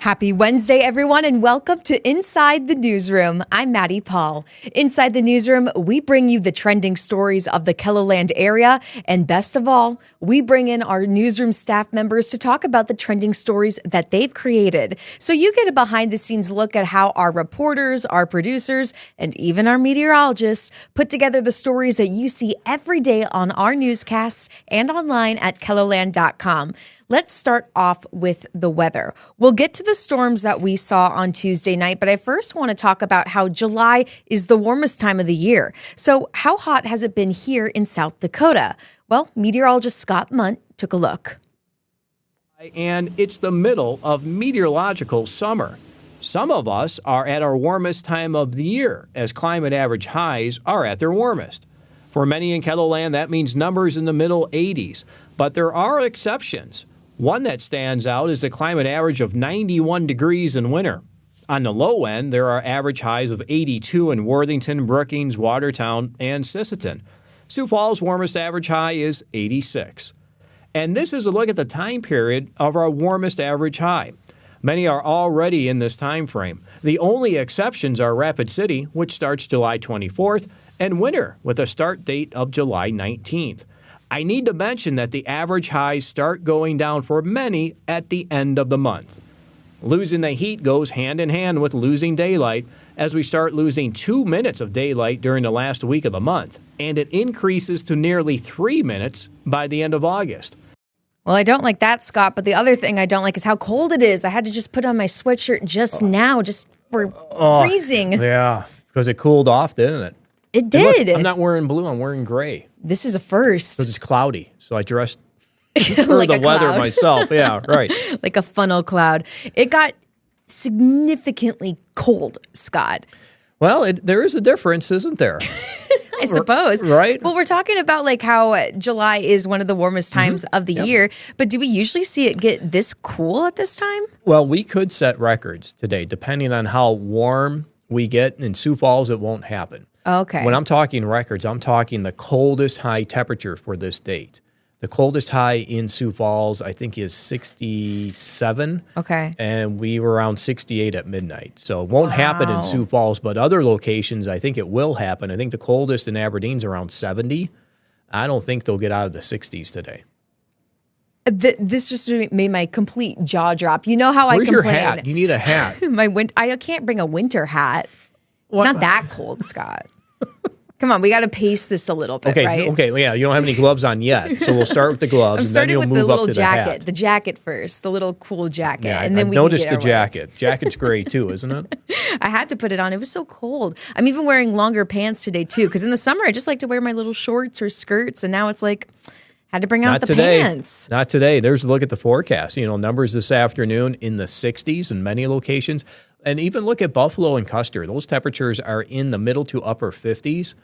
Happy Wednesday, everyone, and welcome to Inside the Newsroom. I'm Maddie Paul. Inside the Newsroom, we bring you the trending stories of the KELOLAND area, and best of all, we bring in our newsroom staff members to talk about the trending stories that they've created. So you get a behind-the-scenes look at how our reporters, our producers, and even our meteorologists put together the stories that you see every day on our newscasts and online at keloland.com. Let's start off with the weather. We'll get to the storms that we saw on Tuesday night, but I first want to talk about how July is the warmest time of the year. So how hot has it been here in South Dakota? Well, meteorologist Scott Munt took a look. And it's the middle of meteorological summer. Some of us are at our warmest time of the year, as climate average highs are at their warmest. For many in KELOLAND, that means numbers in the middle 80s, but there are exceptions. One that stands out is the climate average of 91 degrees in winter. On the low end, there are average highs of 82 in Worthington, Brookings, Watertown, and Sisseton. Sioux Falls' warmest average high is 86. And this is a look at the time period of our warmest average high. Many are already in this time frame. The only exceptions are Rapid City, which starts July 24th, and Winter, with a start date of July 19th. I need to mention that the average highs start going down for many at the end of the month. Losing the heat goes hand in hand with losing daylight, as we start losing 2 minutes of daylight during the last week of the month, and it increases to nearly 3 minutes by the end of August. Well, I don't like that, Scott, but the other thing I don't like is how cold it is. I had to just put on my sweatshirt just now, just for freezing. Yeah, because it cooled off, didn't it? It did. Look, I'm not wearing blue, I'm wearing gray. This is a first. Because it's cloudy, so I dressed for like the a weather cloud. myself. Yeah, right. Like a funnel cloud. It got significantly cold, Scott. Well, there is a difference, isn't there? I suppose. Right. Well, we're talking about like how July is one of the warmest times of the year, but do we usually see it get this cool at this time? Well, we could set records today, depending on how warm we get. In Sioux Falls, it won't happen. Okay. When I'm talking records, I'm talking the coldest high temperature for this date. The coldest high in Sioux Falls, I think, is 67. Okay. And we were around 68 at midnight. So it won't happen in Sioux Falls, but other locations, I think it will happen. I think the coldest in Aberdeen's around 70. I don't think they'll get out of the 60s today. This just made my complete jaw drop. You know how Where's I complain? your hat? You need a hat. I can't bring a winter hat. It's not that cold, Scott. Come on, we got to pace this a little bit, right? Okay, well, yeah, you don't have any gloves on yet, so we'll start with the gloves, I'm and then starting you'll with move the up little to jacket. the hat. The jacket first, the little cool jacket, Yeah, and then I've we noticed can the get our way. jacket. Jacket's gray too, isn't it? I had to put it on. It was so cold. I'm even wearing longer pants today too, because in the summer I just like to wear my little shorts or skirts, and now it's like had to bring out Not the today. pants. Not today. There's a look at the forecast. Numbers this afternoon in the 60s in many locations. And even look at Buffalo and Custer. Those temperatures are in the middle to upper 50s.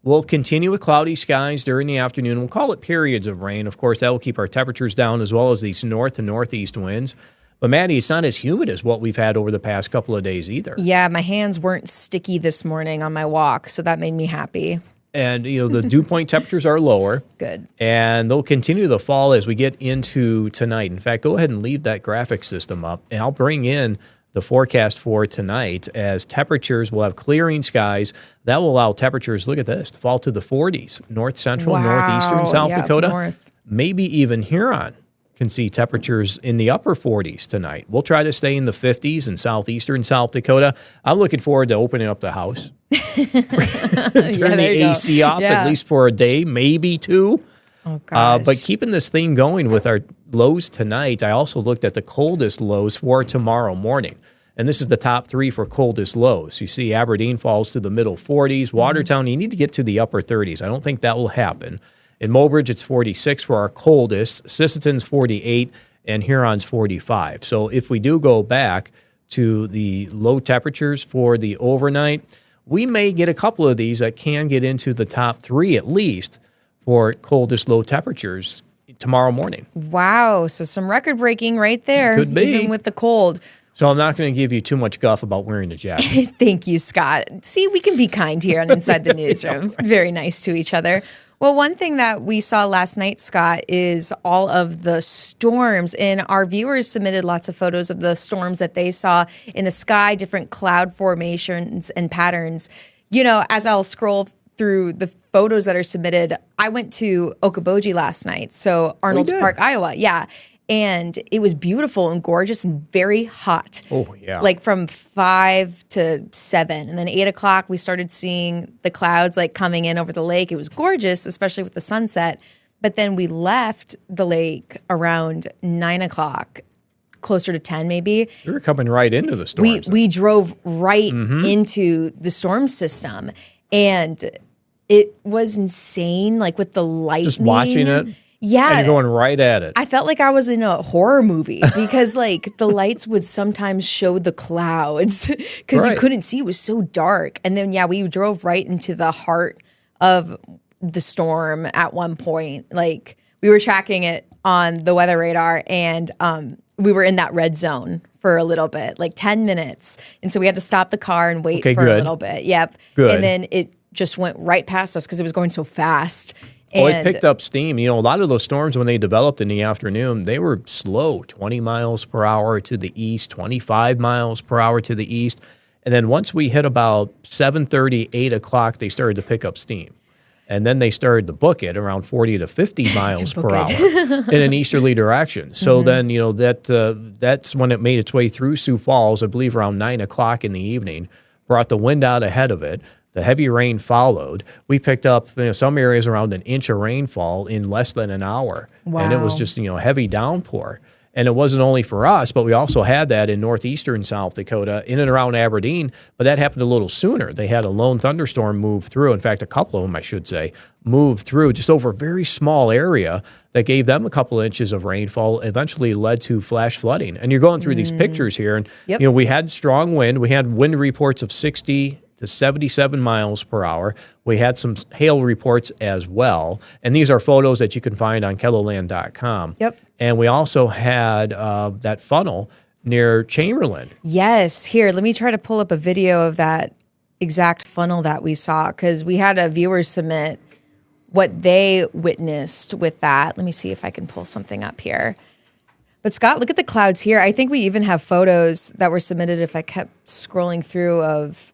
We'll continue with cloudy skies during the afternoon. We'll call it periods of rain. Of course, that will keep our temperatures down as well as these north to northeast winds. But, Maddie, it's not as humid as what we've had over the past couple of days either. Yeah, my hands weren't sticky this morning on my walk, so that made me happy. And, the dew point temperatures are lower. Good. And they'll continue to fall as we get into tonight. In fact, go ahead and leave that graphic system up, and I'll bring in the forecast for tonight as temperatures will have clearing skies. That will allow temperatures, look at this, to fall to the 40s. North Central, Northeastern South Dakota, north. maybe even Huron can see temperatures in the upper 40s tonight. We'll try to stay in the 50s in southeastern South Dakota. I'm looking forward to opening up the house. Turn the AC off at least for a day, maybe two. Oh, gosh. But keeping this theme going with our lows tonight, I also looked at the coldest lows for tomorrow morning. And this is the top three for coldest lows. You see Aberdeen falls to the middle 40s. Watertown, you need to get to the upper 30s. I don't think that will happen. In Mobridge, it's 46 for our coldest. Sisseton's 48, and Huron's 45. So if we do go back to the low temperatures for the overnight, we may get a couple of these that can get into the top three at least for coldest low temperatures tomorrow morning. Wow, so some record breaking right there. Could be. Even with the cold. So I'm not going to give you too much guff about wearing a jacket. Thank you, Scott. See, we can be kind here on Inside the Newsroom. Very nice to each other. Well, one thing that we saw last night, Scott, is all of the storms. And our viewers submitted lots of photos of the storms that they saw in the sky, different cloud formations and patterns. You know, as I'll scroll through the photos that are submitted, I went to Okoboji last night. So Arnold's Park, Iowa. Yeah. And it was beautiful and gorgeous and very hot. Oh, yeah. Like from 5 to 7. And then 8 o'clock, we started seeing the clouds like coming in over the lake. It was gorgeous, especially with the sunset. But then we left the lake around 9 o'clock, closer to 10 maybe. We were coming right into the storms. We drove right into the storm system. And it was insane, like with the lightning. Just watching it. Yeah. And you're going right at it. I felt like I was in a horror movie because like the lights would sometimes show the clouds because you couldn't see. It was so dark. And then, we drove right into the heart of the storm at one point. Like we were tracking it on the weather radar and we were in that red zone for a little bit, like 10 minutes. And so we had to stop the car and wait for a little bit. Yep. Good. And then it just went right past us because it was going so fast. It picked up steam. You know, a lot of those storms, when they developed in the afternoon, they were slow, 20 miles per hour to the east, 25 miles per hour to the east. And then once we hit about 7:30, 8 o'clock, they started to pick up steam. And then they started to book it around 40 to 50 miles per hour in an easterly direction. So then, you know, that's when it made its way through Sioux Falls, I believe around 9 o'clock in the evening, brought the wind out ahead of it. The heavy rain followed. We picked up some areas around an inch of rainfall in less than an hour. Wow. And it was just, heavy downpour. And it wasn't only for us, but we also had that in northeastern South Dakota, in and around Aberdeen. But that happened a little sooner. They had a lone thunderstorm move through. In fact, a couple of them, I should say, moved through just over a very small area that gave them a couple inches of rainfall, eventually led to flash flooding. And you're going through these pictures here. And, we had strong wind. We had wind reports of 60 to 77 miles per hour. We had some hail reports as well. And these are photos that you can find on KELOLAND.com. Yep. And we also had that funnel near Chamberlain. Yes. Here, let me try to pull up a video of that exact funnel that we saw because we had a viewer submit what they witnessed with that. Let me see if I can pull something up here. But Scott, look at the clouds here. I think we even have photos that were submitted if I kept scrolling through of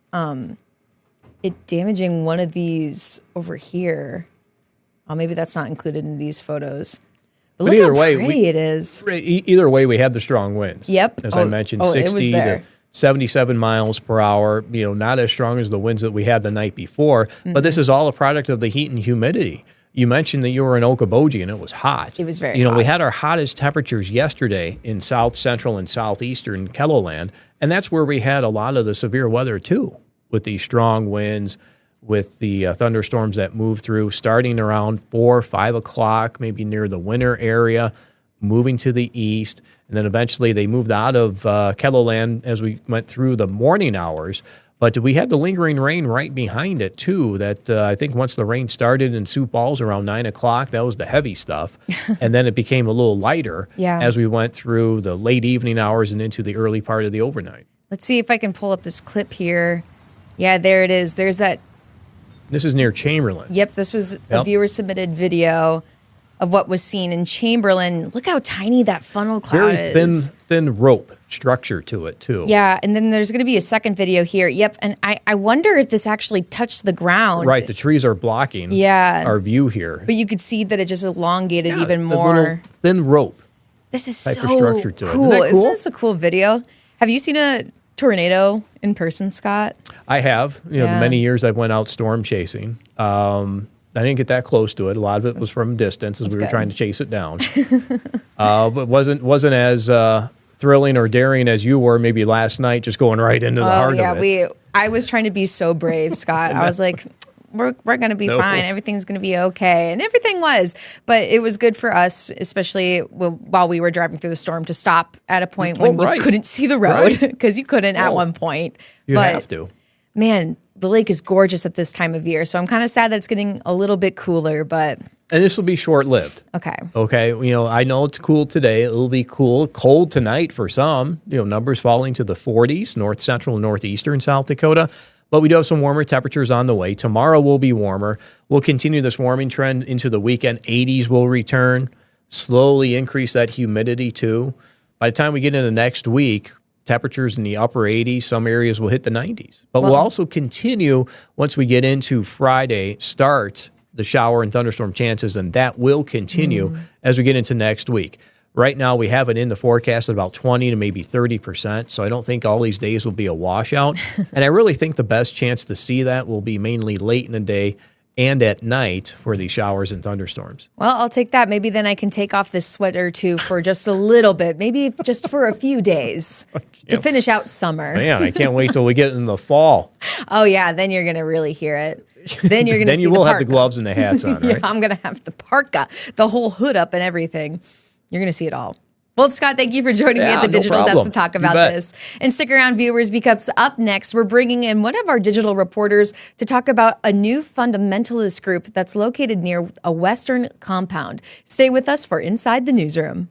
it damaging one of these over here. Oh, maybe that's not included in these photos. But look how pretty it is. Either way, we had the strong winds. Yep. As I mentioned, 60 to 77 miles per hour, not as strong as the winds that we had the night before. But this is all a product of the heat and humidity. You mentioned that you were in Okoboji and it was hot. It was very hot. We had our hottest temperatures yesterday in south central and southeastern KELOLAND, and that's where we had a lot of the severe weather too, with these strong winds, with the thunderstorms that moved through starting around 4 or 5 o'clock, maybe near the winter area, moving to the east. And then eventually they moved out of KELOLAND as we went through the morning hours. But we had the lingering rain right behind it, too, that I think once the rain started in Sioux Falls around 9 o'clock, that was the heavy stuff. And then it became a little lighter as we went through the late evening hours and into the early part of the overnight. Let's see if I can pull up this clip here. Yeah, there it is. There's that. This is near Chamberlain. Yep, this was a viewer-submitted video of what was seen in Chamberlain. Look how tiny that funnel cloud is. Very thin rope structure to it, too. Yeah, and then there's going to be a second video here. Yep, and I wonder if this actually touched the ground. Right, the trees are blocking our view here. But you could see that it just elongated even more. Little thin rope. This is type so of structure to it. Cool. Isn't that cool? Isn't this a cool video? Have you seen a tornado in person, Scott? I have. Many years I've went out storm chasing. I didn't get that close to it. A lot of it was from a distance as we were trying to chase it down. But wasn't as thrilling or daring as you were maybe last night, just going right into the heart of it. I was trying to be so brave, Scott. I was like, we're going to be fine. Everything's going to be okay. And everything was. But it was good for us, especially while we were driving through the storm, to stop at a point when you couldn't see the road because you couldn't at one point. You have to. Man, the lake is gorgeous at this time of year. So I'm kind of sad that it's getting a little bit cooler, but. And this will be short-lived. Okay. Okay. I know it's cool today. It'll be cold tonight for some. Numbers falling to the 40s, north central and northeastern South Dakota. But we do have some warmer temperatures on the way. Tomorrow will be warmer. We'll continue this warming trend into the weekend. 80s will return, slowly increase that humidity too. By the time we get into next week, temperatures in the upper 80s, some areas will hit the 90s. But we'll also continue once we get into Friday, start the shower and thunderstorm chances, and that will continue as we get into next week. Right now, we have it in the forecast at about 20 to maybe 30%, so I don't think all these days will be a washout. And I really think the best chance to see that will be mainly late in the day and at night for these showers and thunderstorms. Well, I'll take that. Maybe then I can take off this sweater too for just a little bit, maybe just for a few days to finish out summer. Man, I can't wait till we get in the fall. Oh, yeah, then you're going to really hear it. Then you're going to see Then you will have the gloves and the hats on, right? Yeah, I'm going to have the parka, the whole hood up and everything. You're going to see it all. Well, Scott, thank you for joining me at the Digital Desk to talk about this. And stick around, viewers, because up next, we're bringing in one of our digital reporters to talk about a new fundamentalist group that's located near a Western compound. Stay with us for Inside the Newsroom.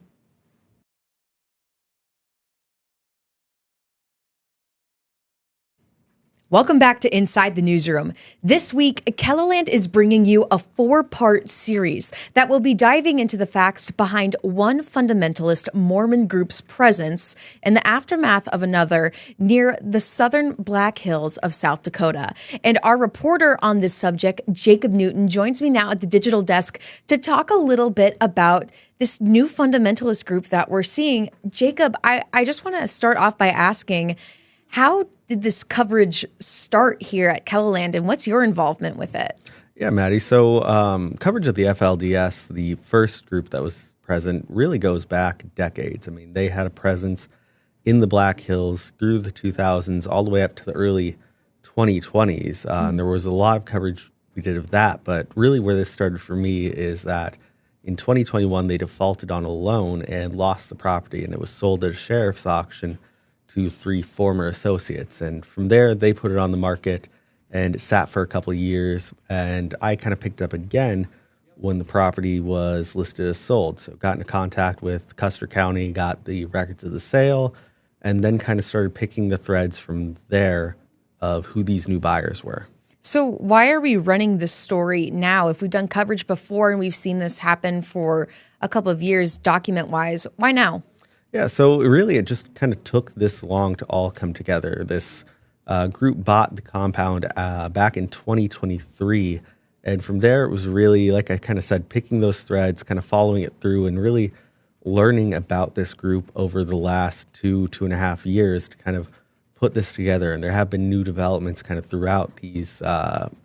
Welcome back to Inside the Newsroom. This week, KELOLAND is bringing you a 4-part series that will be diving into the facts behind one fundamentalist Mormon group's presence in the aftermath of another near the southern Black Hills of South Dakota. And our reporter on this subject, Jacob Newton, joins me now at the Digital Desk to talk a little bit about this new fundamentalist group that we're seeing. Jacob, I just want to start off by asking, how did this coverage start here at KELOLAND, and what's your involvement with it? Yeah, Maddie. So coverage of the FLDS, the first group that was present, really goes back decades. I mean, they had a presence in the Black Hills through the 2000s all the way up to the early 2020s. And there was a lot of coverage we did of that. But really where this started for me is that in 2021, they defaulted on a loan and lost the property, and it was sold at a sheriff's auction to 3 former associates. And from there, they put it on the market, and it sat for a couple of years. And I kind of picked up again when the property was listed as sold. So got into contact with Custer County, got the records of the sale, and then kind of started picking the threads from there of who these new buyers were. So why are we running this story now? If we've done coverage before and we've seen this happen for a couple of years, document-wise, why now? Yeah, so really it just kind of took this long to all come together. This group bought the compound back in 2023. And from there, it was really, like I kind of said, picking those threads, kind of following it through, and really learning about this group over the last 2.5 years to kind of put this together. And there have been new developments kind of throughout these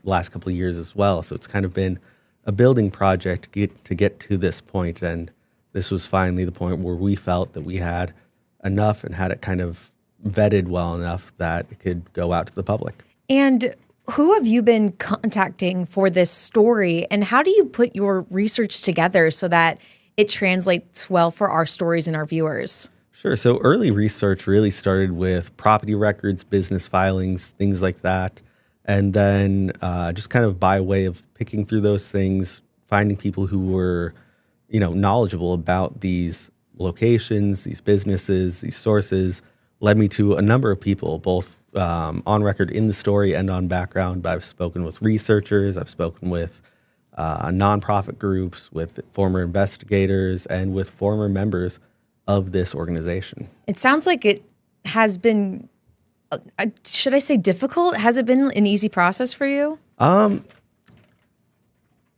last couple of years as well. So it's kind of been a building project to get to this point. And this was finally the point where we felt that we had enough and had it kind of vetted well enough that it could go out to the public. And who have you been contacting for this story, and how do you put your research together so that it translates well for our stories and our viewers? Sure. So early research really started with property records, business filings, things like that. And then just kind of by way of picking through those things, finding people who were knowledgeable about these locations, these businesses, these sources, led me to a number of people, both on record in the story and on background. But I've spoken with researchers, I've spoken with nonprofit groups, with former investigators, and with former members of this organization. It sounds like it has been, should I say difficult? Has it been an easy process for you?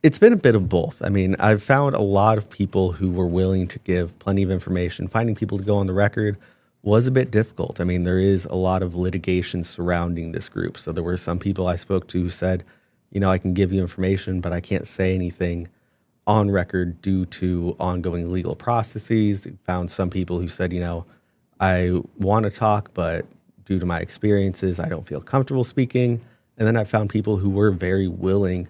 It's been a bit of both. I mean, I've found a lot of people who were willing to give plenty of information. Finding people to go on the record was a bit difficult. I mean, there is a lot of litigation surrounding this group. So there were some people I spoke to who said, I can give you information, but I can't say anything on record due to ongoing legal processes. Found some people who said, I want to talk, but due to my experiences, I don't feel comfortable speaking. And then I found people who were very willing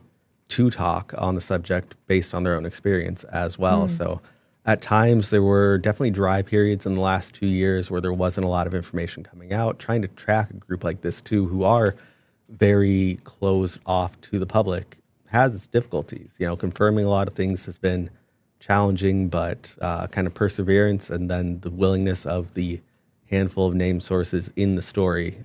to talk on the subject based on their own experience as well. So at times there were definitely dry periods in the last 2 years where there wasn't a lot of information coming out. Trying to track a group like this too, who are very closed off to the public, has its difficulties. Confirming a lot of things has been challenging, but kind of perseverance and then the willingness of the handful of named sources in the story,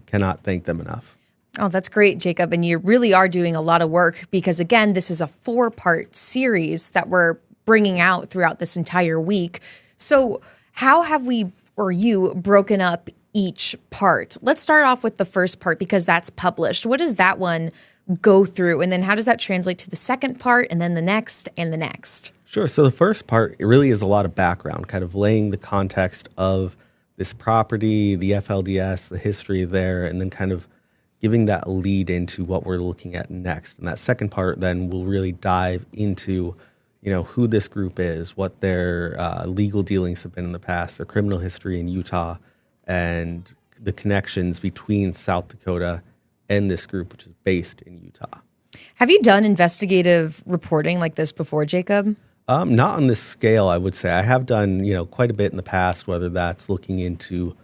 cannot thank them enough. Oh, that's great, Jacob. And you really are doing a lot of work because, again, this is a 4-part series that we're bringing out throughout this entire week. So how have we, or you, broken up each part? Let's start off with the first part because that's published. What does that one go through? And then how does that translate to the second part and then the next and the next? Sure. So the first part, it really is a lot of background, kind of laying the context of this property, the FLDS, the history there, and then kind of giving that lead into what we're looking at next. And that second part then will really dive into, who this group is, what their legal dealings have been in the past, their criminal history in Utah, and the connections between South Dakota and this group, which is based in Utah. Have you done investigative reporting like this before, Jacob? Not on this scale, I would say. I have done, quite a bit in the past, whether that's looking into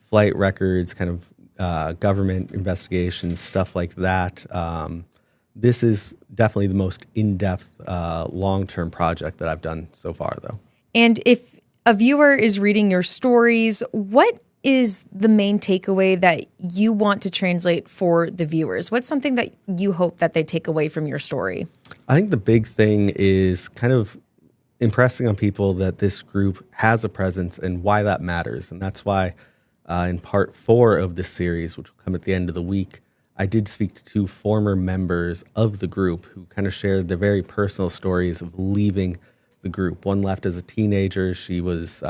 flight records, kind of government investigations, stuff like that. This is definitely the most in-depth, long-term project that I've done so far, though. And if a viewer is reading your stories, what is the main takeaway that you want to translate for the viewers? What's something that you hope that they take away from your story? I think the big thing is kind of impressing on people that this group has a presence and why that matters. And that's why in part 4 of this series, which will come at the end of the week, I did speak to 2 former members of the group who kind of shared their very personal stories of leaving the group. One left as a teenager. She was,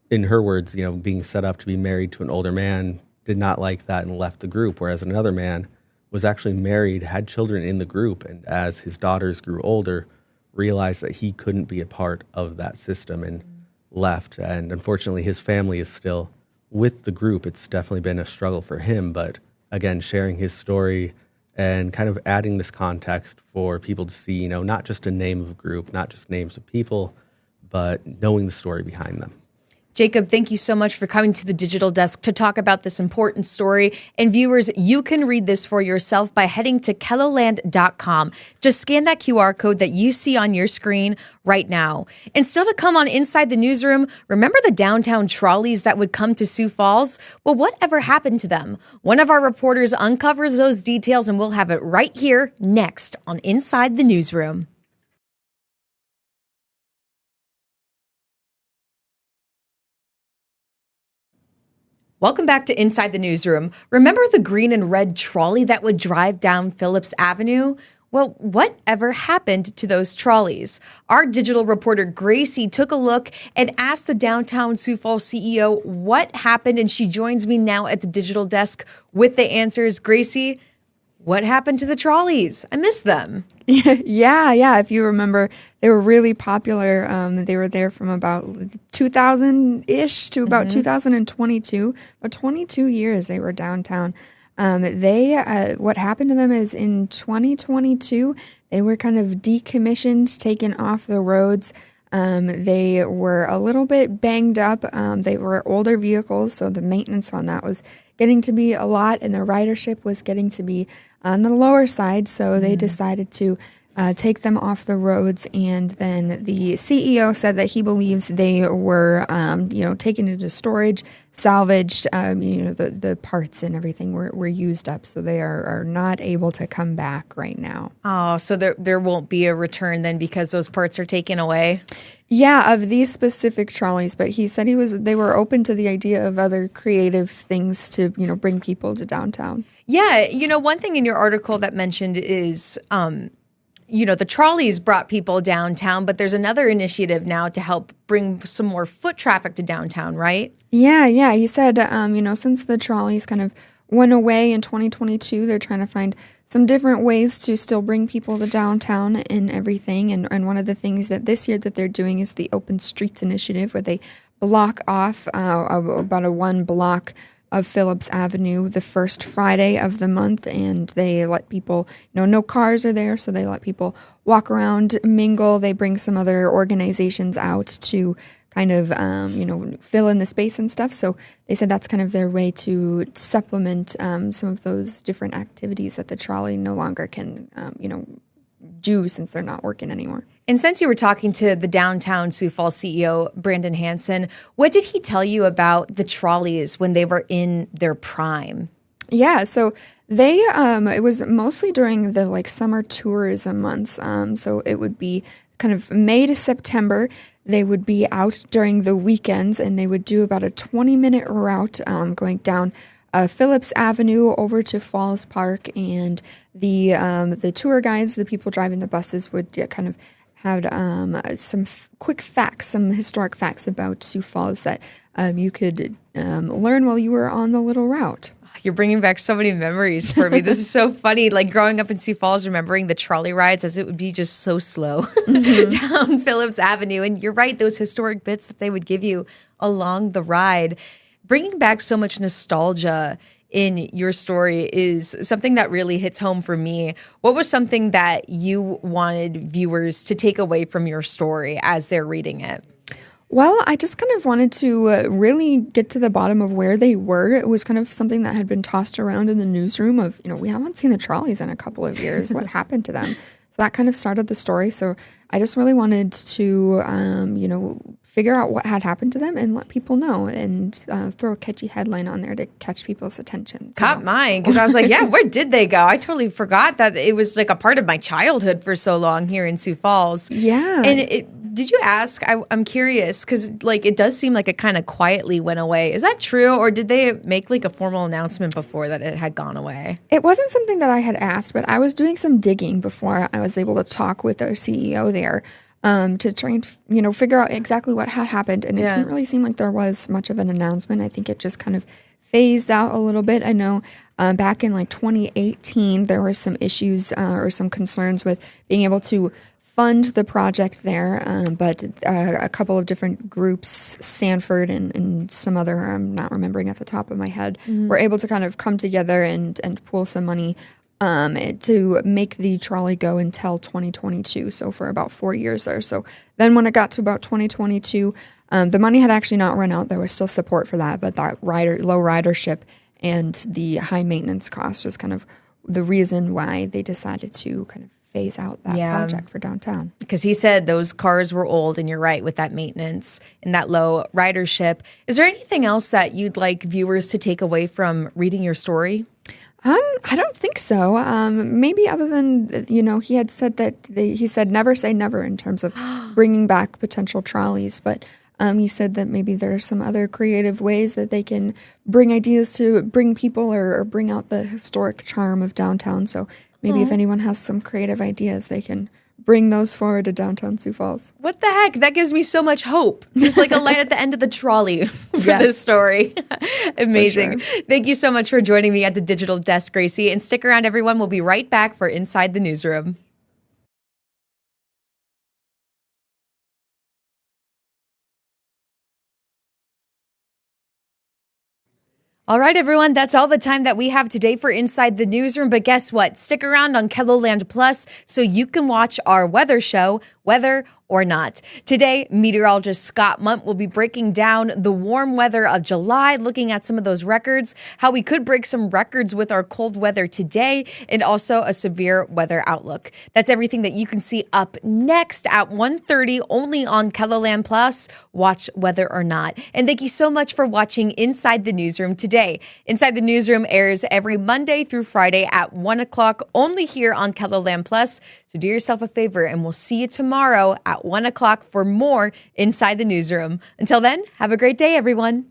in her words, being set up to be married to an older man, did not like that and left the group, whereas another man was actually married, had children in the group, and as his daughters grew older, realized that he couldn't be a part of that system and left. And unfortunately, his family is still with the group. It's definitely been a struggle for him, but again, sharing his story and kind of adding this context for people to see, not just a name of a group, not just names of people, but knowing the story behind them. Jacob, thank you so much for coming to the Digital Desk to talk about this important story. And viewers, you can read this for yourself by heading to KELOLAND.com. Just scan that QR code that you see on your screen right now. And still to come on Inside the Newsroom, remember the downtown trolleys that would come to Sioux Falls? Well, whatever happened to them? One of our reporters uncovers those details, and we'll have it right here next on Inside the Newsroom. Welcome back to Inside the Newsroom. Remember the green and red trolley that would drive down Phillips Avenue? Well, whatever happened to those trolleys? Our digital reporter Gracie took a look and asked the downtown Sioux Falls CEO what happened, and she joins me now at the digital desk with the answers. Gracie, what happened to the trolleys? I missed them. Yeah. If you remember, they were really popular. They were there from about 2000-ish to about 2022. About 22 years they were downtown. What happened to them is in 2022, they were kind of decommissioned, taken off the roads. They were a little bit banged up. They were older vehicles, so the maintenance on that was getting to be a lot, and the ridership was getting to be on the lower side, so they decided to take them off the roads. And then the CEO said that he believes they were, taken into storage, salvaged. The parts and everything were used up, so they are not able to come back right now. Oh, so there won't be a return then because those parts are taken away? Yeah, of these specific trolleys, but he said they were open to the idea of other creative things to, bring people to downtown. Yeah, one thing in your article that mentioned is, the trolleys brought people downtown, but there's another initiative now to help bring some more foot traffic to downtown, right? Yeah. He said, since the trolleys kind of went away in 2022, they're trying to find some different ways to still bring people to downtown and everything. And one of the things that this year that they're doing is the Open Streets Initiative, where they block off about a 1 block of Phillips Avenue the first Friday of the month, and they let people, no cars are there, so they let people walk around, mingle. They bring some other organizations out to kind of, fill in the space and stuff. So they said that's kind of their way to supplement some of those different activities that the trolley no longer can, do since they're not working anymore. And since you were talking to the downtown Sioux Falls CEO, Brandon Hansen, what did he tell you about the trolleys when they were in their prime? Yeah, so It was mostly during the like summer tourism months. So it would be kind of May to September. They would be out during the weekends, and they would do about a 20-minute route going down Phillips Avenue over to Falls Park, and the tour guides, the people driving the buses, would kind of have some quick facts, some historic facts about Sioux Falls that you could learn while you were on the little route. You're bringing back so many memories for me. This is so funny. Like growing up in Sioux Falls, remembering the trolley rides as it would be just so slow down Phillips Avenue. And you're right, those historic bits that they would give you along the ride. Bringing back so much nostalgia in your story is something that really hits home for me. What was something that you wanted viewers to take away from your story as they're reading it? Well, I just kind of wanted to really get to the bottom of where they were. It was kind of something that had been tossed around in the newsroom of, we haven't seen the trolleys in a couple of years. What happened to them? So that kind of started the story. So I just really wanted to, figure out what had happened to them and let people know, and throw a catchy headline on there to catch people's attention. Caught mine, because I was like, yeah, where did they go? I totally forgot that it was like a part of my childhood for so long here in Sioux Falls. Yeah. And did you ask? I'm curious, because like it does seem like it kind of quietly went away. Is that true, or did they make like a formal announcement before that it had gone away? It wasn't something that I had asked, but I was doing some digging before I was able to talk with their CEO there. To try and, figure out exactly what had happened. And it didn't really seem like there was much of an announcement. I think it just kind of phased out a little bit. I know back in like 2018, there were some issues or some concerns with being able to fund the project there. But a couple of different groups, Sanford and some other, I'm not remembering at the top of my head, were able to kind of come together and pool some money to make the trolley go until 2022, so for about 4 years there. So then when it got to about 2022, the money had actually not run out. There was still support for that, but that low ridership and the high maintenance cost was kind of the reason why they decided to kind of phase out that project for downtown. Because he said those cars were old, and you're right, with that maintenance and that low ridership. Is there anything else that you'd like viewers to take away from reading your story? I don't think so. Maybe other than, he had said that he said never say never in terms of bringing back potential trolleys. But he said that maybe there are some other creative ways that they can bring ideas to bring people or bring out the historic charm of downtown. So maybe if anyone has some creative ideas, they can bring those forward to downtown Sioux Falls. What the heck? That gives me so much hope. There's like a light at the end of the trolley for this story. Amazing. Sure. Thank you so much for joining me at the digital desk, Gracie. And stick around, everyone. We'll be right back for Inside the Newsroom. All right, everyone, that's all the time that we have today for Inside the Newsroom. But guess what? Stick around on KELOLAND Plus so you can watch our weather show, Weather or Not. Today, meteorologist Scott Munt will be breaking down the warm weather of July, looking at some of those records, how we could break some records with our cold weather today, and also a severe weather outlook. That's everything that you can see up next at 1:30 only on KELOLAND Plus. Watch Weather or Not. And thank you so much for watching Inside the Newsroom today. Inside the Newsroom airs every Monday through Friday at 1 o'clock only here on KELOLAND Plus. So do yourself a favor, and we'll see you tomorrow at 1 o'clock for more Inside the Newsroom. Until then, have a great day, everyone.